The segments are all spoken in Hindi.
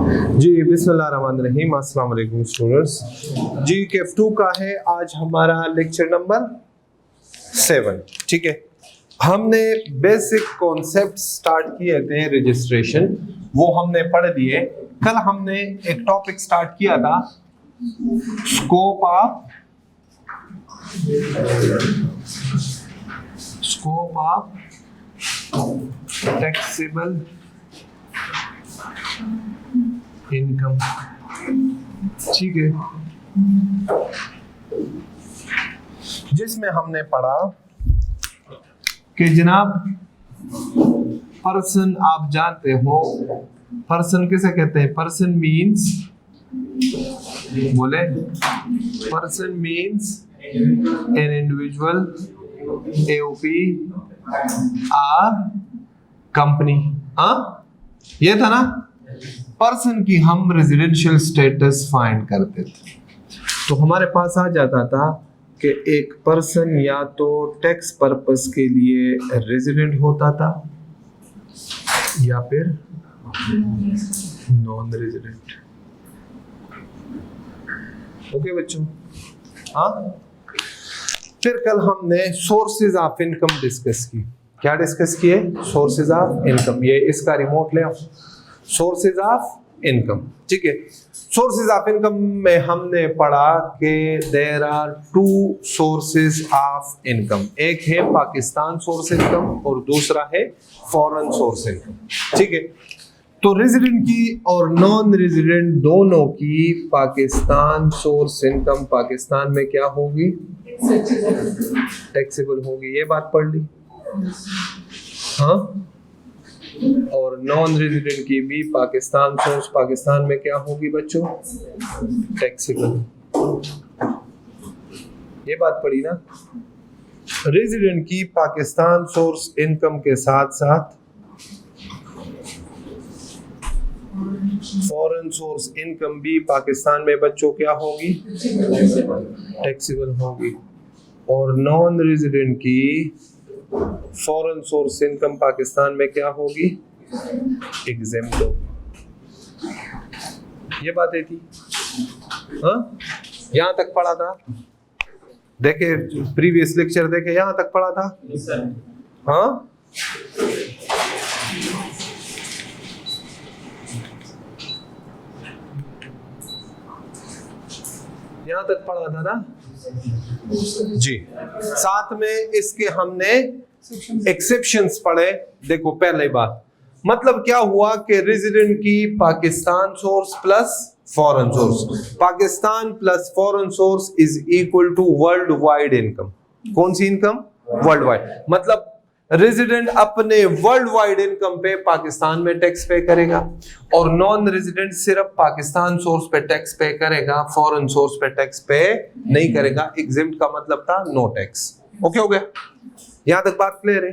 जी बिस्मिल्लाहिर्रहमानिर्रहीम। अस्सलाम वालेकुम स्टूडेंट्स। जी KF2 का है आज हमारा लेक्चर नंबर 7। ठीक है, हमने बेसिक कॉन्सेप्ट स्टार्ट किए थे रजिस्ट्रेशन, वो हमने पढ़ लिए। कल हमने एक टॉपिक स्टार्ट किया था स्कोप ऑफ टैक्सेबल इनकम। ठीक है, जिसमें हमने पढ़ा कि जनाब पर्सन, आप जानते हो पर्सन किसे कहते हैं? पर्सन मीन्स, बोले, person means an individual, AOP or company. हाँ, ये था ना। पर्सन की हम रेजिडेंशियल स्टेटस फाइंड करते थे, तो हमारे पास आ जाता था कि एक पर्सन या तो टैक्स पर्पस के लिए रेजिडेंट होता था या फिर नॉन रेजिडेंट। ओके बच्चों, हाँ। फिर कल हमने सोर्सेज ऑफ इनकम डिस्कस की। क्या डिस्कस किए? Sources of income. ये इसका रिमोट ले आओ। सोर्सेज ऑफ इनकम, ठीक है। सोर्सेज ऑफ इनकम में हमने पढ़ा कि there are 2 sources of income. एक है पाकिस्तान सोर्स इनकम और दूसरा है फॉरेन सोर्स इनकम। ठीक है, तो रेजिडेंट की और नॉन रेजिडेंट दोनों की पाकिस्तान सोर्स इनकम पाकिस्तान में क्या होगी? टैक्सेबल होगी। ये बात पढ़ ली, हाँ। और नॉन रेजिडेंट की भी पाकिस्तान सोर्स पाकिस्तान में क्या होगी बच्चों? टैक्सेबल। ये बात पढ़ी ना। रेजिडेंट की पाकिस्तान सोर्स इनकम के साथ साथ फॉरेन सोर्स इनकम भी पाकिस्तान में बच्चों क्या होगी? टैक्सेबल होगी। और नॉन रेजिडेंट की फॉरेन सोर्स इनकम पाकिस्तान में क्या होगी? एग्जेम्प्ट होगी। ये बातें थी, हाँ। यहां तक पढ़ा था, देखे प्रीवियस लेक्चर, देखे यहां तक पढ़ा था, हाँ। यहां तक पढ़ा था ना जी। साथ में इसके हमने एक्सेप्शंस पढ़े। देखो पहले बात, मतलब क्या हुआ कि रेजिडेंट की Pakistan source plus foreign source, Pakistan plus foreign source is equal to worldwide income. कौन सी इनकम? Worldwide. मतलब रेजिडेंट अपने वर्ल्ड वाइड इनकम पे पाकिस्तान में टैक्स पे करेगा और नॉन रेजिडेंट सिर्फ पाकिस्तान सोर्स पे टैक्स पे करेगा, फॉरेन सोर्स पे टैक्स पे नहीं करेगा। एग्जेम्प्ट का मतलब था नो टैक्स। ओके हो गया? यहां तक बात क्लियर है?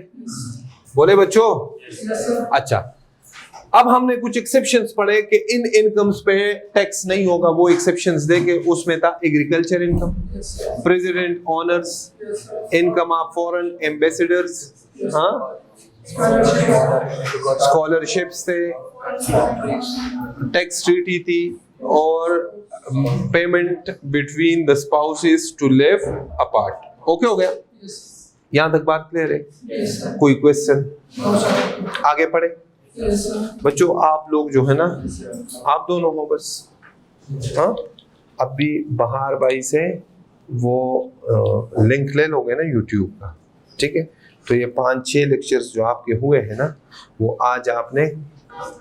बोले बच्चों? अच्छा, अब हमने कुछ एक्सेप्शंस पढ़े कि इन इनकम्स पे टैक्स नहीं होगा। वो एक्सेप्शंस देके उसमें था agriculture income, president honours, income of foreign ambassadors, हाँ, स्कॉलरशिप्स थे, टैक्स ट्रीटी थी और payment between the spouses to live apart. Okay हो गया? यहां तक बात क्लियर है? कोई क्वेश्चन? आगे पढ़े बच्चों। आप लोग जो है ना, आप दोनों हो बस, हाँ। अभी बहार भाई से वो लिंक ले लोगे ना यूट्यूब का, ठीक है। तो ये 5-6 लेक्चर्स जो आपके हुए हैं ना, वो आज आपने,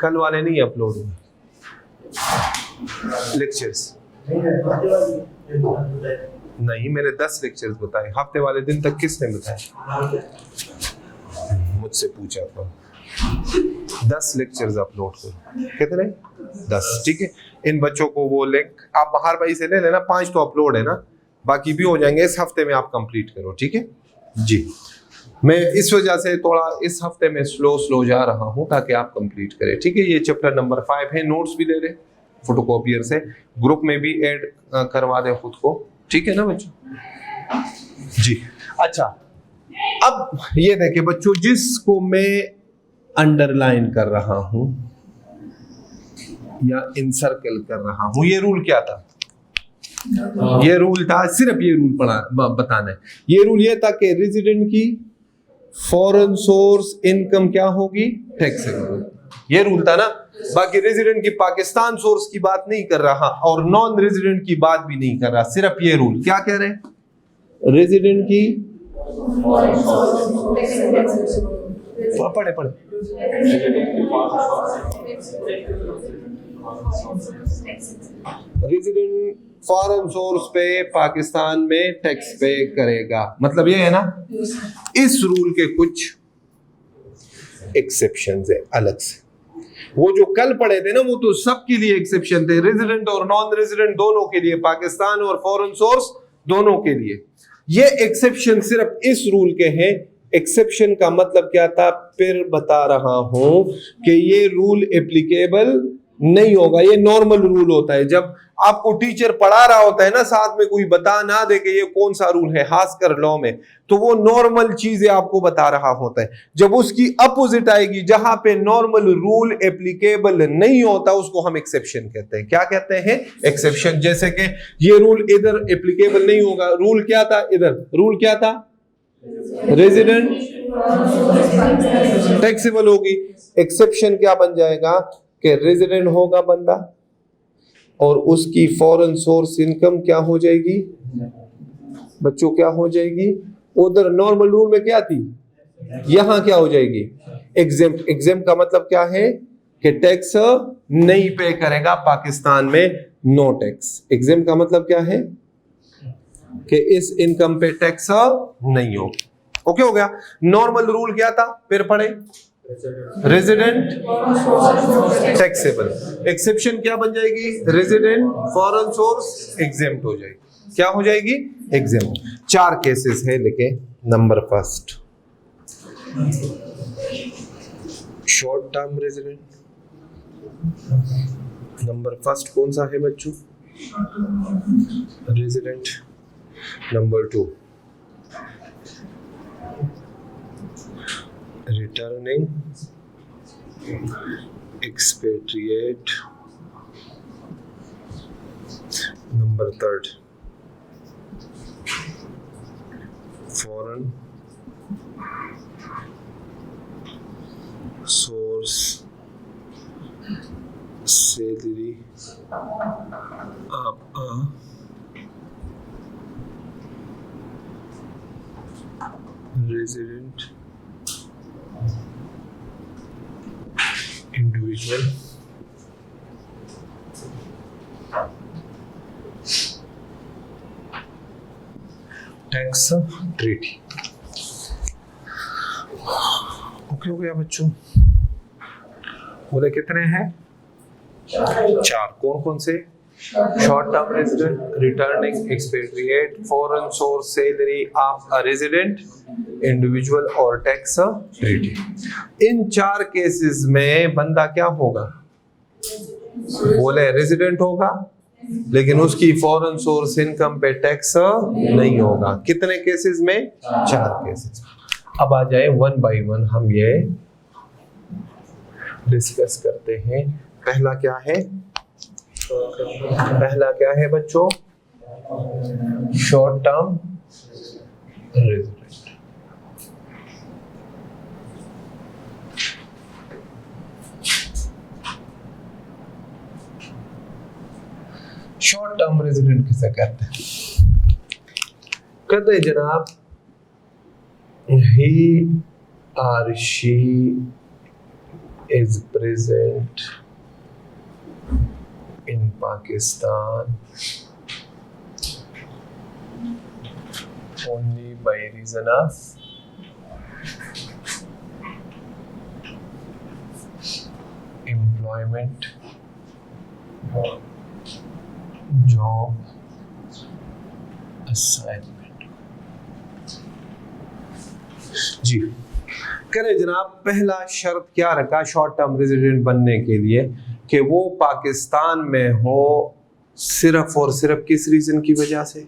कल वाले नहीं अपलोड हुए लेक्चर्स। नहीं, मैंने 10 लेक्चर्स बताए। हफ्ते वाले दिन तक किसने बताया? मुझसे पूछा था। 10 लेक्चर्स अपलोड करो। कितने? 10। ठीक है, इन बच्चों को वो लिंक आप बाहर भाई से ले लेना। 5 तो अपलोड है ना, बाकी भी हो जाएंगे इस हफ्ते में। आप कंप्लीट करो, ठीक है जी। मैं इस वजह से थोड़ा इस हफ्ते में स्लो जा रहा हूं ताकि आप कंप्लीट करें, ठीक है। ये चैप्टर नंबर 5 है। नोट्स भी ले रहे फोटोकॉपियर से, ग्रुप में भी ऐड करवा दें खुद को, ठीक है ना बच्चों जी। अच्छा, अब ये देखें बच्चों, जिसको मैं अंडरलाइन कर रहा हूं, या इनसर्कल कर रहा हूं। ये रूल क्या था? ये रूल था, सिर्फ ये रूल बताना है। ये रूल ये था कि रेजिडेंट की फॉरेन सोर्स इनकम क्या होगी? टैक्सेबल। ये रूल था ना। बाकी रेजिडेंट की पाकिस्तान सोर्स की बात नहीं कर रहा और नॉन रेजिडेंट की बात भी नहीं कर रहा, सिर्फ ये रूल। क्या कह रहे हैं? रेजिडेंट की पढ़े रेजिडेंट फॉरेन सोर्स पे पाकिस्तान में टैक्स पे करेगा, मतलब ये है ना। इस रूल के कुछ एक्सेप्शंस है अलग से। वो जो कल पढ़े थे ना, वो तो सबके लिए एक्सेप्शन थे, रेजिडेंट और नॉन रेजिडेंट दोनों के लिए, पाकिस्तान और फॉरेन सोर्स दोनों के लिए। ये एक्सेप्शन सिर्फ इस रूल के हैं। एक्सेप्शन का मतलब क्या था? फिर बता रहा हूं कि ये रूल एप्लीकेबल नहीं होगा। ये नॉर्मल रूल होता है। जब आपको टीचर पढ़ा रहा होता है ना, साथ में कोई बता ना दे कि ये कौन सा रूल है, खासकर लॉ में, तो वो नॉर्मल चीजें आपको बता रहा होता है। जब उसकी अपोजिट आएगी, जहां पे नॉर्मल रूल एप्लीकेबल नहीं होता, उसको हम एक्सेप्शन कहते हैं। क्या कहते हैं? एक्सेप्शन। जैसे कि ये रूल इधर एप्लीकेबल नहीं होगा। रूल क्या था? इधर रूल क्या था? रेजिडेंट टैक्सेबल होगी। एक्सेप्शन क्या बन जाएगा कि रेजिडेंट होगा बंदा और उसकी फॉरेन सोर्स इनकम क्या हो जाएगी बच्चों? क्या हो जाएगी? उधर नॉर्मल रूल में क्या थी, यहां क्या हो जाएगी? एग्जेम्प्ट। एग्जेम्प्ट का मतलब क्या है कि टैक्स नहीं पे करेगा पाकिस्तान में, नो टैक्स। एग्जेम्प्ट का मतलब क्या है कि इस इनकम पे टैक्स नहीं हो। ओके, हो गया। नॉर्मल रूल क्या था? फिर पढ़े, रेजिडेंट टैक्सेबल। एक्सेप्शन क्या बन जाएगी? रेजिडेंट फॉरेन सोर्स एग्जेम्प्ट हो जाएगी। क्या हो जाएगी? एग्जेम्प्ट। 4 केसेस है, लिखे। Number first, short term resident. Number first कौन सा है बच्चों? Resident. Number 2, returning expatriate. Number 3, foreign source salary of a resident individual tax treaty. Okay हो गया बच्चों? बोले कितने हैं? 4। कौन कौन से? Short term resident, returning expatriate, foreign source salary of a resident individual और टैक्स ट्रीटी। इन 4 केसेस में बंदा क्या होगा? बोले रेजिडेंट होगा, लेकिन उसकी फॉरेन सोर्स इनकम पे टैक्स नहीं होगा। कितने केसेस में? 4 केसेस। अब आ जाए 1 बाय 1 हम ये डिस्कस करते हैं। पहला क्या है? पहला क्या है बच्चों? Short term resident. Short term resident किसे कहते हैं? कहते हैं जनाब, he or she is present in Pakistan only by reason of employment, job assignment। जी करें जनाब, पहला शर्त क्या रखा शॉर्ट टर्म रेजिडेंट बनने के लिए कि वो पाकिस्तान में हो सिर्फ और सिर्फ किस रीजन की वजह से?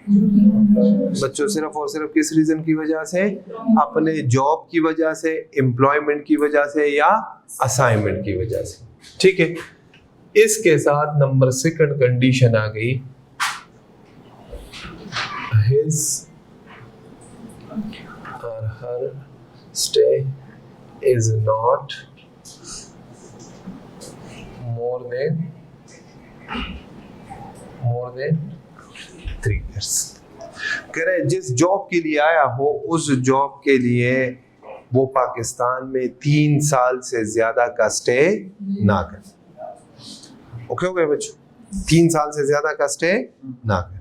बच्चों, सिर्फ और सिर्फ किस रीजन की वजह से? अपने जॉब की वजह से, एम्प्लॉयमेंट की वजह से या असाइनमेंट की वजह से। ठीक है, इसके साथ नंबर सेकंड कंडीशन आ गई, his or her stay is not more than 3 years। कह रहे जिस जॉब के लिए आया हो उस जॉब के लिए वो पाकिस्तान में 3 साल से ज्यादा का स्टे ना करे। ओके हो गए बच्चों, 3 साल से ज्यादा का स्टे ना करे।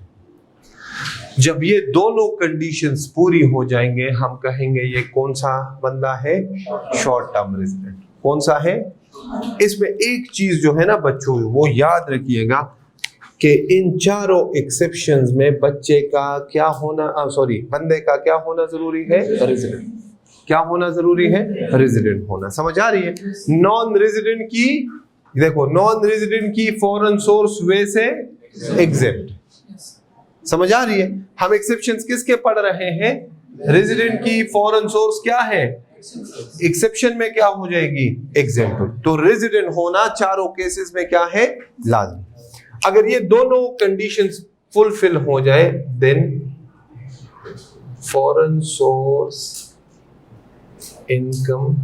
जब ये दोनों कंडीशंस पूरी हो जाएंगे हम कहेंगे ये कौन सा बंदा है, शॉर्ट टर्म रेजिडेंट। कौन सा है? इसमें एक चीज जो है ना बच्चों वो याद रखिएगा कि इन चारों एक्सेप्शंस में बच्चे का क्या होना, बंदे का क्या होना जरूरी है, रेजिडेंट। क्या होना जरूरी है? रेजिडेंट होना। समझ आ रही है? नॉन रेजिडेंट की देखो, नॉन रेजिडेंट की फॉरेन सोर्स वे से एग्जेप्ट। समझ आ रही है? हम एक्सेप्शंस किसके पढ़ रहे हैं? रेजिडेंट की फॉरेन सोर्स क्या है, एक्सेप्शन में क्या हो जाएगी, एग्जेम्पल। तो रेजिडेंट होना चारों केसेस में क्या है, लाजमी। अगर ये दोनों कंडीशंस फुलफिल हो जाए then foreign source income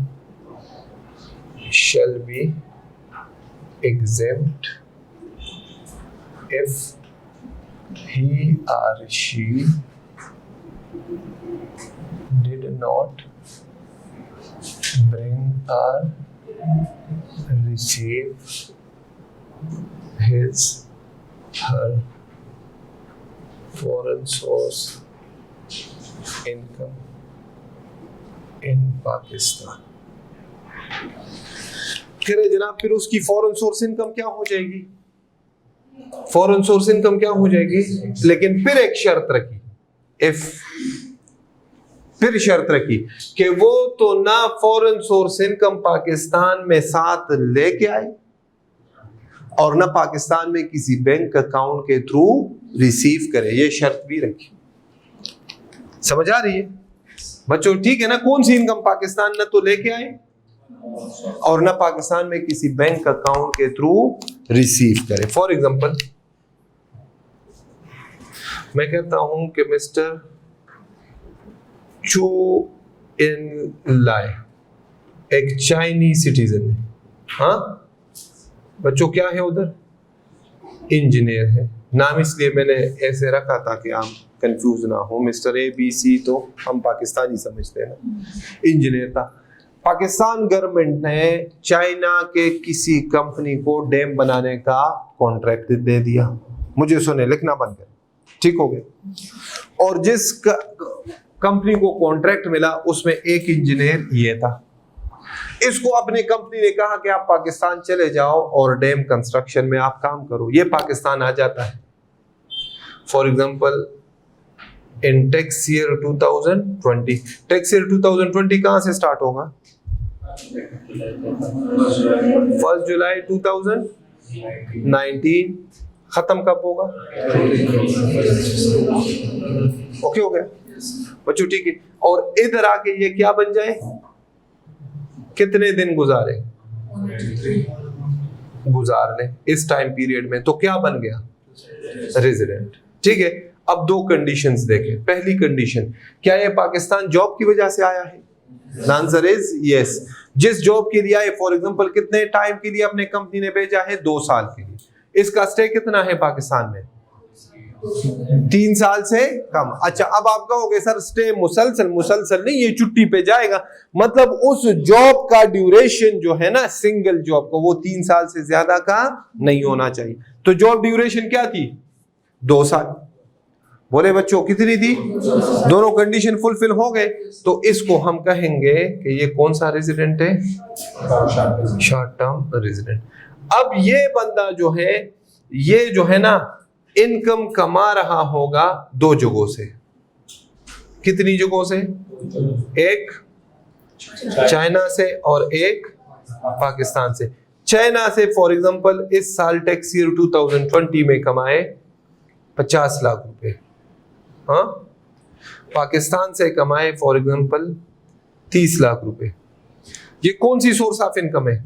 shall be exempt if he or she did not bring or receive his her foreign source income in Pakistan। फिर जनाब फिर उसकी फॉरेन सोर्स इनकम क्या हो जाएगी, फॉरेन सोर्स इनकम क्या हो जाएगी, लेकिन फिर एक शर्त रखी, इफ, फिर शर्त रखी कि वो तो ना फॉरेन सोर्स इनकम पाकिस्तान में साथ लेके आए और ना पाकिस्तान में किसी बैंक अकाउंट के थ्रू रिसीव करे, ये शर्त भी रखी। समझ आ रही है बच्चों? ठीक है ना? कौन सी इनकम पाकिस्तान ना तो लेके आए और ना पाकिस्तान में किसी बैंक अकाउंट के थ्रू रिसीव करे। फॉर एग्जांपल मैं कहता हूं कि मिस्टर चू इन लाई एक चाइनीज सिटीजन है। हाँ बच्चों, क्या है उधर? इंजीनियर है। नाम इसलिए मैंने ऐसे रखा था कि आप कंफ्यूज ना हो। मिस्टर ए बी सी तो हम पाकिस्तानी समझते हैं ना, इंजीनियर था। पाकिस्तान गवर्नमेंट ने चाइना के किसी कंपनी को डैम बनाने का कॉन्ट्रैक्ट दे दिया। मुझे सुने, लिखना बंद कर, ठीक हो गया। और जिस कंपनी को कॉन्ट्रैक्ट मिला उसमें एक इंजीनियर ये था। इसको अपनी कंपनी ने कहा कि आप पाकिस्तान चले जाओ और डैम कंस्ट्रक्शन में आप काम करो। ये पाकिस्तान आ जाता है। For example in tax year 2020, tax year 2020 कहां से स्टार्ट होगा? 1 जुलाई 2019। खत्म कब होगा? ओके हो गया बच्चों? ठीक है। और इधर आके ये क्या बन जाए? कितने दिन गुजारे, गुजार ले इस टाइम पीरियड में, तो क्या बन गया? रेजिडेंट। ठीक है। अब दो कंडीशंस देखें। पहली कंडीशन, क्या ये पाकिस्तान जॉब की वजह से आया है? Answer is yes. जिस जॉब के लिए आए, फॉर एग्जांपल कितने टाइम के लिए अपने कंपनी ने भेजा है? 2 साल के लिए। इसका स्टे कितना है पाकिस्तान में? 3 साल से कम। अच्छा, अब आप कहोगे सर स्टे मुसलसल, मुसलसल नहीं, ये छुट्टी पे जाएगा। मतलब उस जॉब का ड्यूरेशन जो है ना, सिंगल जॉब का, वो 3 साल से ज्यादा का नहीं होना चाहिए। तो जॉब ड्यूरेशन क्या थी? 2 साल। बोले बच्चों कितनी थी? दोनों कंडीशन फुलफिल हो गए तो इसको हम कहेंगे कि ये कौन सा रेजिडेंट है? Short term resident. अब ये बंदा जो है, ये जो है ना, इनकम कमा रहा होगा 2 जगहों से। कितनी जगहों से? एक चाइना से और एक पाकिस्तान से। चाइना से फॉर एग्जांपल इस साल टैक्स ईयर 2020 में कमाए 50 लाख रुपए। हाँ, पाकिस्तान से कमाए फॉर एग्जांपल 30 लाख रुपए। ये कौन सी सोर्स ऑफ इनकम है?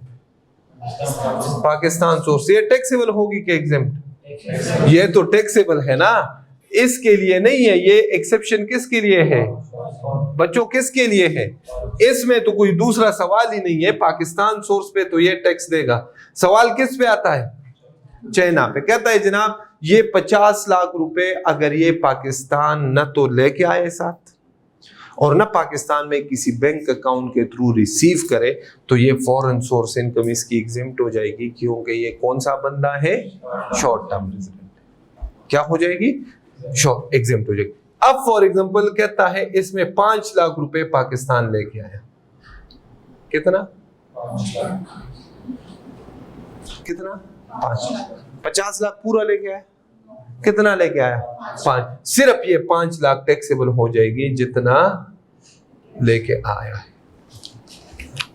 पाकिस्तान सोर्स, ये टैक्सेबल होगी कि एग्जेम्प्ट? ये तो टैक्सेबल है ना, इसके लिए नहीं है। ये एक्सेप्शन किसके लिए है बच्चों, किसके लिए है? इसमें तो कोई दूसरा सवाल ही नहीं है। पाकिस्तान सोर्स पे तो ये टैक्स देगा। सवाल किस पे आता है? चाइना पे। कहता है जनाब ये 50 लाख रुपए अगर ये पाकिस्तान न तो लेके आए साथ और न पाकिस्तान में किसी बैंक अकाउंट के थ्रू रिसीव करे, तो ये फॉरेन सोर्स इनकम इसकी एग्जेम्प्ट हो जाएगी, क्योंकि ये कौन सा बंदा है? Short term resident. क्या हो जाएगी? शॉर्ट एग्जेम्प्ट हो जाएगी। अब फॉर एग्जांपल कहता है इसमें 5 लाख रुपए पाकिस्तान लेके आया। कितना? 50 लाख पूरा लेके आया। कितना लेके आया? 5। सिर्फ ये 5 लाख टैक्सेबल हो जाएगी जितना लेके आया है।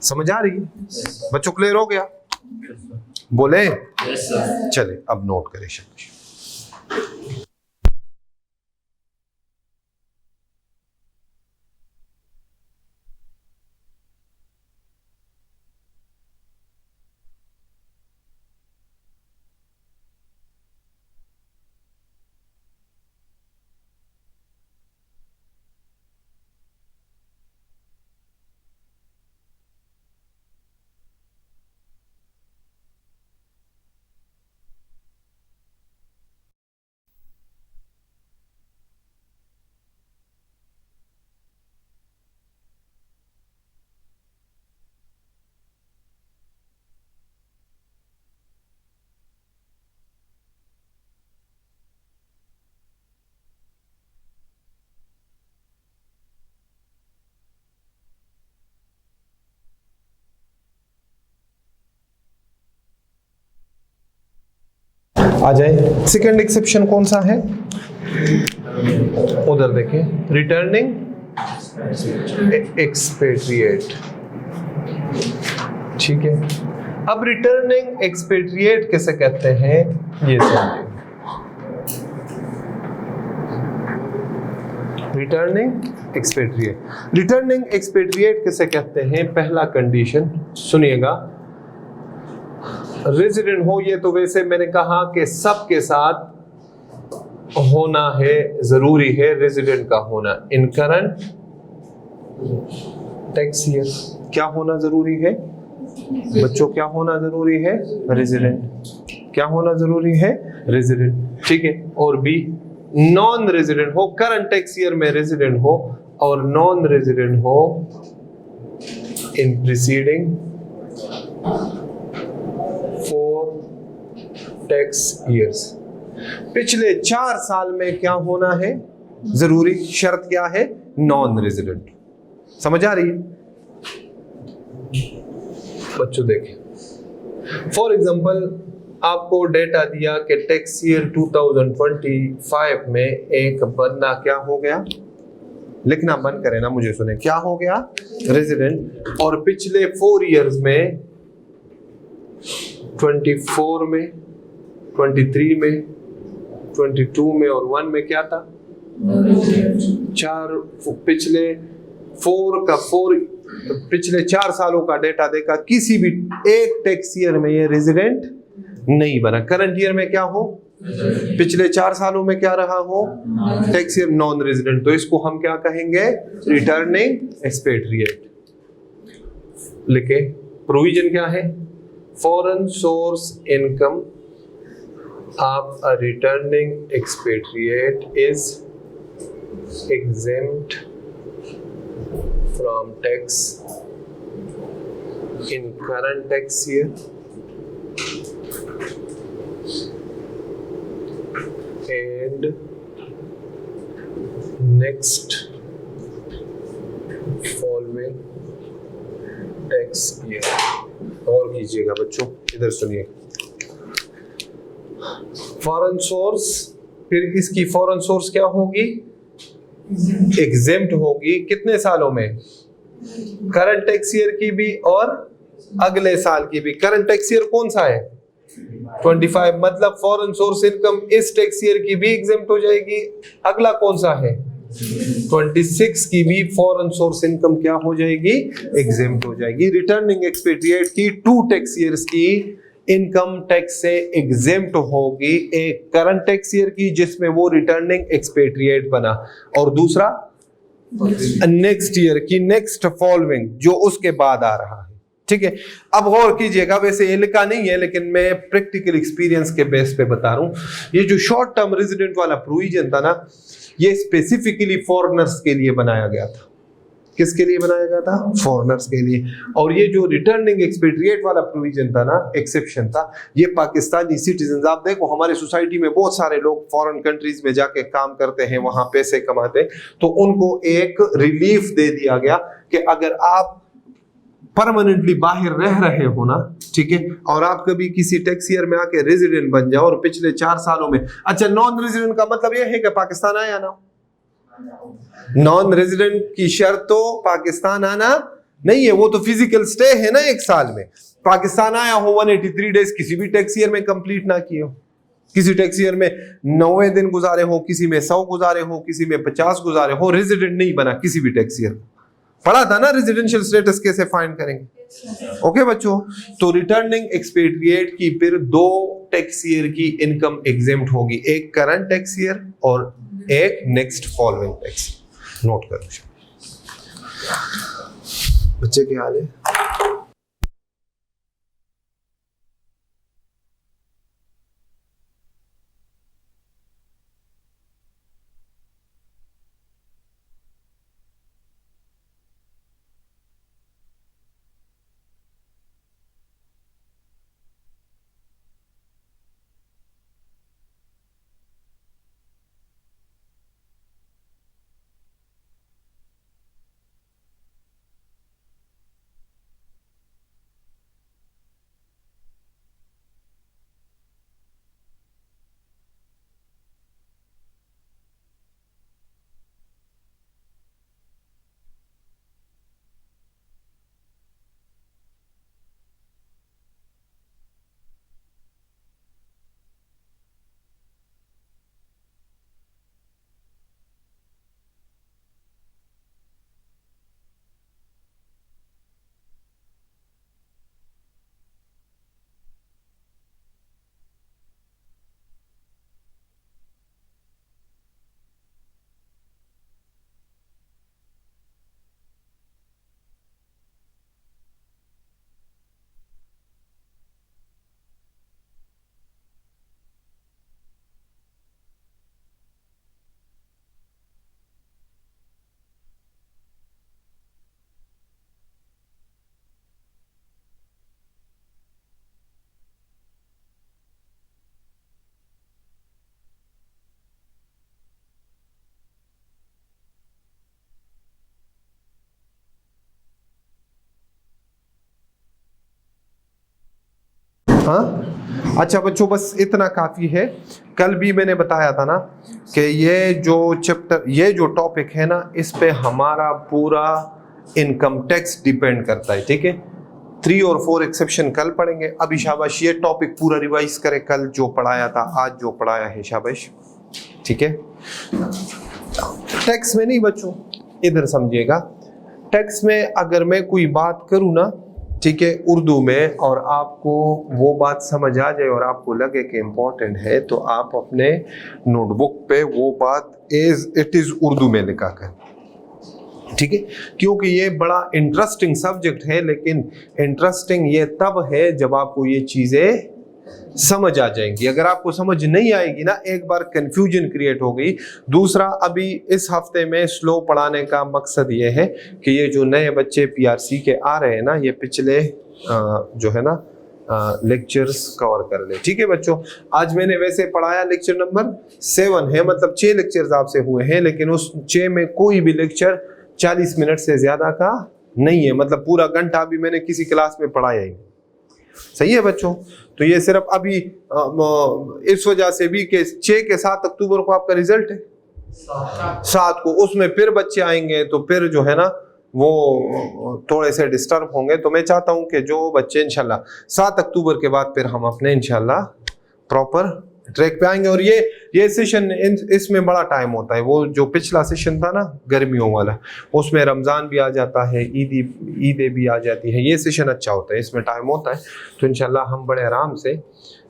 समझ आ रही है बच्चों? क्लियर हो गया? बोले? चले अब नोट करें शब्द। आ जाए। सेकंड एक्सेप्शन कौन सा है? उधर देखें, रिटर्निंग एक्सपेट्रिएट। ठीक है, अब रिटर्निंग एक्सपेट्रिएट किसे कहते हैं ये समझें। रिटर्निंग एक्सपेट्रिएट, रिटर्निंग एक्सपेट्रिएट किसे कहते हैं? पहला कंडीशन सुनिएगा, रेजिडेंट हो। ये तो वैसे मैंने कहा कि सबके साथ होना है, जरूरी है रेजिडेंट का होना। इन करंट टैक्स ईयर क्या होना जरूरी है बच्चों? क्या होना जरूरी है? रेजिडेंट। क्या होना जरूरी है? रेजिडेंट। ठीक है, और बी नॉन रेजिडेंट हो, करंट टैक्स ईयर में रेजिडेंट हो और नॉन रेजिडेंट हो इन प्रीसीडिंग 4 टैक्स ईयर्स। पिछले 4 साल में क्या होना है जरूरी? शर्त क्या है? Non resident. समझ आ रही है बच्चों? देखें फॉर एग्जांपल आपको डेटा दिया कि टैक्स ईयर 2025 में एक बंदा क्या हो गया, लिखना बंद करें ना, मुझे सुने, क्या हो गया? रेजिडेंट। और पिछले 4 इयर्स में 24 में, 23 में, 22 में और 1 में क्या था? 4 पिछले 4 सालों का डेटा देखा, किसी भी एक टैक्स ईयर में ये रेजिडेंट नहीं बना। करंट ईयर में क्या हो? पिछले 4 सालों में क्या रहा हो? Tax year non resident. तो इसको हम क्या कहेंगे? Returning expatriate. लिखे, प्रोविजन क्या है? Foreign source income of a returning expatriate is exempt from tax in current tax year and next following tax year। और कीजिएगा बच्चों, इधर सुनिए। फॉरेन सोर्स, फिर इसकी फॉरेन सोर्स क्या होगी? एग्जेम्प्ट होगी। कितने सालों में? करंट टैक्स ईयर की भी और अगले साल की भी। करंट टैक्स ईयर कौन सा है? 25। मतलब फॉरेन सोर्स इनकम इस टैक्स ईयर की भी एग्जेम्प्ट हो जाएगी। अगला कौन सा है? 26 की भी फॉरेन सोर्स इनकम क्या हो जाएगी, एग्जेम्प्ट हो जाएगी। रिटर्निंग एक्सपेट्रिएट की 2 टैक्स ईयर्स की इनकम टैक्स से एग्जेम्प्ट होगी, एक करंट टैक्स ईयर की जिसमें वो रिटर्निंग एक्सपेट्रिएट बना, और दूसरा नेक्स्ट ईयर की नेक्स्ट फॉलोइंग जो उसके बाद आ रहा है। ठीक है, अब गौर कीजिएगा, वैसे ये लिखा नहीं है लेकिन मैं प्रैक्टिकल एक्सपीरियंस के बेस पे बता रहा हूं। ये जो शॉर्ट टर्म रेजिडेंट वाला प्रोविजन था ना, ये स्पेसिफिकली फॉरेनर्स के लिए बनाया गया था। किसके लिए बनाया गया था, फॉरेनर्स के लिए। और ये जो रिटर्निंग एक्सपेट्रिएट वाला प्रोविजन था ना, एक्सेप्शन था, ये पाकिस्तानी सिटीजन, आप देखो हमारे सोसाइटी में बहुत सारे लोग फॉरेन कंट्रीज में जाके काम करते हैं, वहां पैसे कमाते हैं, तो उनको एक रिलीफ दे दिया गया कि अगर आप परमानेंटली बाहर रह रहे हो ना, ठीक है, और आप कभी किसी टैक्स ईयर में आके रेजिडेंट बन जाओ और पिछले 4 सालों में, अच्छा नॉन रेजिडेंट का मतलब यह है कि पाकिस्तान आया ना, नॉन रेजिडेंट की शर्त तो पाकिस्तान आना नहीं है, वो तो फिजिकल स्टे है ना 1 साल में। पाकिस्तान आया हो 183 डेज किसी भी टैक्स ईयर में कंप्लीट ना किए हो, किसी टैक्स ईयर में 90 दिन गुजारे हो, किसी में 100 गुजारे हो, किसी में 50 गुजारे हो, रेजिडेंट नहीं बना किसी भी टैक्स ईयर। पढ़ा था ना रेजिडेंशियल स्टेटस कैसे फाइंड करेंगे। ओके बच्चों, तो रिटर्निंग एक्सपेट्रिएट की फिर 2 टैक्स ईयर की इनकम एग्जेम्प्ट होगी, एक करंट टैक्स ईयर और एक नेक्स्ट फॉलोइंग टैक्स। नोट करो बच्चे, क्या हाल है? हाँ अच्छा बच्चों, बस इतना काफी है। कल भी मैंने बताया था ना कि ये जो चैप्टर, ये जो टॉपिक है ना, इस पे हमारा पूरा इनकम टैक्स डिपेंड करता है। ठीक है, 3 और 4 एक्सेप्शन कल पढ़ेंगे। अभी शाबाश ये टॉपिक पूरा रिवाइज करें, कल जो पढ़ाया था आज जो पढ़ाया है, शाबाश। ठीक है, टैक्स में नहीं बच्चों, इधर समझिएगा। टैक्स में अगर मैं कोई बात करूं ना, ठीक है, उर्दू में, और आपको वो बात समझ आ जाए और आपको लगे कि इम्पोर्टेंट है, तो आप अपने नोटबुक पे वो बात एज इट इज उर्दू में लिखा कर। ठीक है, क्योंकि ये बड़ा इंटरेस्टिंग सब्जेक्ट है, लेकिन इंटरेस्टिंग ये तब है जब आपको ये चीजें समझ आ जाएंगी। अगर आपको समझ नहीं आएगी ना, एक बार कंफ्यूजन क्रिएट हो गई। दूसरा, अभी इस हफ्ते में स्लो पढ़ाने का मकसद ये है कि ये जो नए बच्चे पीआरसी के आ रहे हैं ना, ये पिछले जो है ना लेक्चर्स कवर कर ले। ठीक है बच्चों, आज मैंने वैसे पढ़ाया लेक्चर नंबर 7 है, मतलब 6 लेक्चर्स आपसे हुए हैं, लेकिन उस 6 में कोई भी लेक्चर 40 मिनट से ज्यादा का नहीं है, मतलब पूरा घंटा भी मैंने किसी क्लास में पढ़ाया ही। सही है बच्चों, तो ये सिर्फ अभी इस वजह से भी कि 6 के 7 अक्टूबर को आपका रिजल्ट है, 7 को, उसमें फिर बच्चे आएंगे, तो फिर जो है ना वो थोड़े से डिस्टर्ब होंगे। तो मैं चाहता हूं कि जो बच्चे इंशाल्लाह 7 अक्टूबर के बाद फिर हम अपने इंशाल्लाह प्रॉपर ट्रैक पे आएंगे। और ये सेशन इसमें बड़ा टाइम होता है। वो जो पिछला सेशन था ना गर्मियों वाला, उसमें रमज़ान भी आ जाता है, ईदें भी आ जाती है। ये सेशन अच्छा होता है, इसमें टाइम होता है। तो इंशाल्लाह हम बड़े आराम से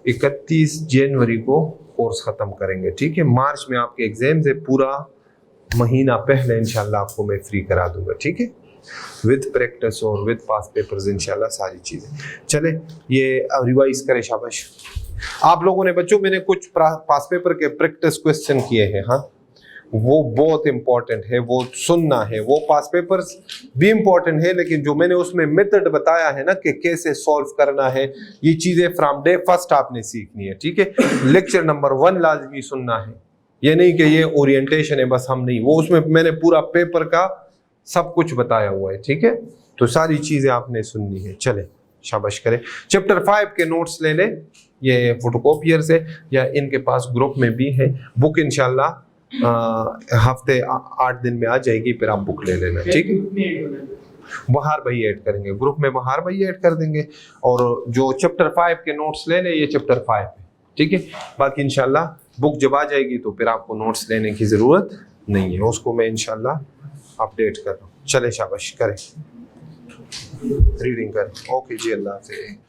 31 जनवरी को कोर्स ख़त्म करेंगे, ठीक है। मार्च में आपके एग्जाम से पूरा महीना पहले इंशाल्लाह आपको मैं फ्री करा दूंगा, ठीक है, विद प्रैक्टिस और विद पास पेपर्स इंशाल्लाह सारी चीज़ें। चले ये रिवाइज करें, शाबाश। आप लोगों ने बच्चों, मैंने कुछ पास पेपर के प्रैक्टिस क्वेश्चन किए हैं, हाँ, वो बहुत इंपॉर्टेंट है, वो सुनना है। वो पास पेपर्स भी इंपॉर्टेंट है, लेकिन जो मैंने उसमें मेथड बताया है ना कि कैसे सॉल्व करना है, ये चीज़ें फ्रॉम डे फर्स्ट आपने सीखनी है, ठीक है। लेक्चर नंबर 1 लाजमी सुनना है, ये नहीं कि ये ओरिएंटेशन है बस, हम नहीं, वो उसमें मैंने पूरा पेपर का सब कुछ बताया हुआ है, ठीक है। तो सारी चीज़ें आपने सुननी है। चले शाबाश करें। चैप्टर 5 के नोट्स ले लें, ये फोटोकॉपियर से या इनके पास ग्रुप में भी है बुक। इंशाल्लाह हफ्ते 8 दिन में आ जाएगी, फिर आप बुक ले लेना, ठीक है। बहार भाई ऐड करेंगे ग्रुप में, बहार भाई ऐड कर देंगे। और जो चैप्टर 5 के नोट्स ले लें, ये चैप्टर 5 है, ठीक है। बाकी इंशाल्लाह बुक जब आ जाएगी तो फिर आपको नोट्स लेने की ज़रूरत नहीं है, उसको मैं इंशाल्लाह अपडेट कर रहा हूँ। चले शाबाश करें, रीडिंग करें। ओके जी, अल्लाह हाफ़िज़।